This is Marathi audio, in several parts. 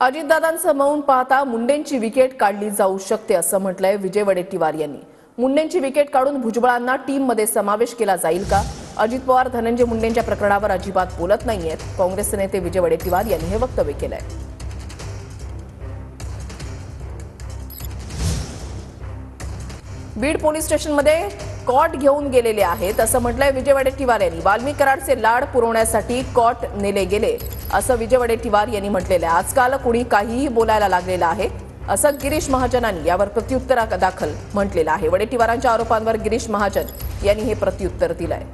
अजितदादांचं मौन पाहता मुंडेंची विकेट काढली जाऊ शकते असं म्हटलंय विजय वडेट्टीवार यांनी। मुंडेंची विकेट काढून भुजबळांना टीममध्ये समावेश केला जाईल का? अजित पवार धनंजय मुंडेंच्या प्रकरणावर अजिबात बोलत नाहीयेत। काँग्रेसचे नेते विजय वडेट्टीवार यांनी हे वक्तव्य केलंय। बीड पोलीस स्टेशनमध्ये कॉट घेऊन गेलेले आहेत असं म्हटलंय विजय वडेट्टीवार यांनी। वाल्मिक कराडचे लाड पुरवण्यासाठी कॉट नेले गेले असं विजय वडेट्टीवार यांनी म्हटलेलं आहे। आजकाल कुणी काहीही बोलायला लागलेलं आहे असं गिरीश महाजनांनी यावर प्रत्युत्तरादाखल म्हटलेलं आहे। वडेट्टीवारांच्या आरोपांवर गिरीश महाजन यांनी हे प्रत्युत्तर दिलंय।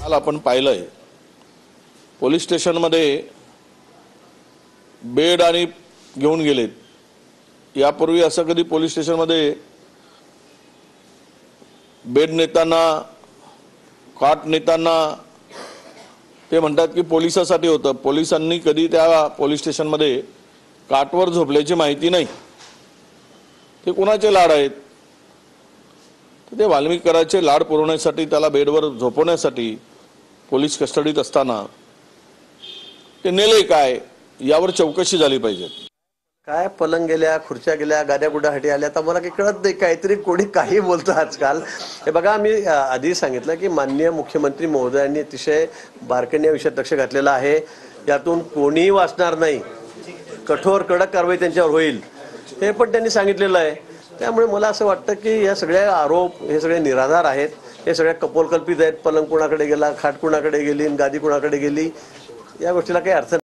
काल आपण पाहिलंय पोलीस स्टेशनमध्ये बेड आणि घेऊन गेलेत। यापूर्वी असं कधी पोलीस स्टेशनमध्ये बेड नेताना कॉट नेताना ते म्हणतात की पोलिसांसाठी होतं। पोलिसांनी कधी त्या पोलीस स्टेशनमध्ये काटवर झोपल्याची माहिती नाही। ते कोणाचे लाड आहेत? ते वाल्मिक कराडचे लाड पुरवण्यासाठी त्याला बेडवर झोपवण्यासाठी पोलीस कस्टडीत असताना ते नेले काय यावर चौकशी झाली पाहिजे। काय पलंग गेल्या, खुर्च्या गेल्या, गाद्या गुड्यासाठी आल्या, तर मला काही कळत नाही। काहीतरी कोणी काही बोलतं आजकाल। हे बघा, मी आधी सांगितलं की माननीय मुख्यमंत्री महोदयांनी अतिशय बारकाईने या विषयात लक्ष घातलेलं आहे। यातून कोणीही वाचणार नाही, कठोर कडक कारवाई त्यांच्यावर होईल हे पण त्यांनी सांगितलेलं आहे। त्यामुळे मला असं वाटतं की या सगळ्या आरोप हे सगळे निराधार आहेत, हे सगळ्या कपोलकल्पित आहेत। पलंग कुणाकडे गेला, खाट कुणाकडे गेली, गादी कुणाकडे गेली, या गोष्टीला काही अर्थ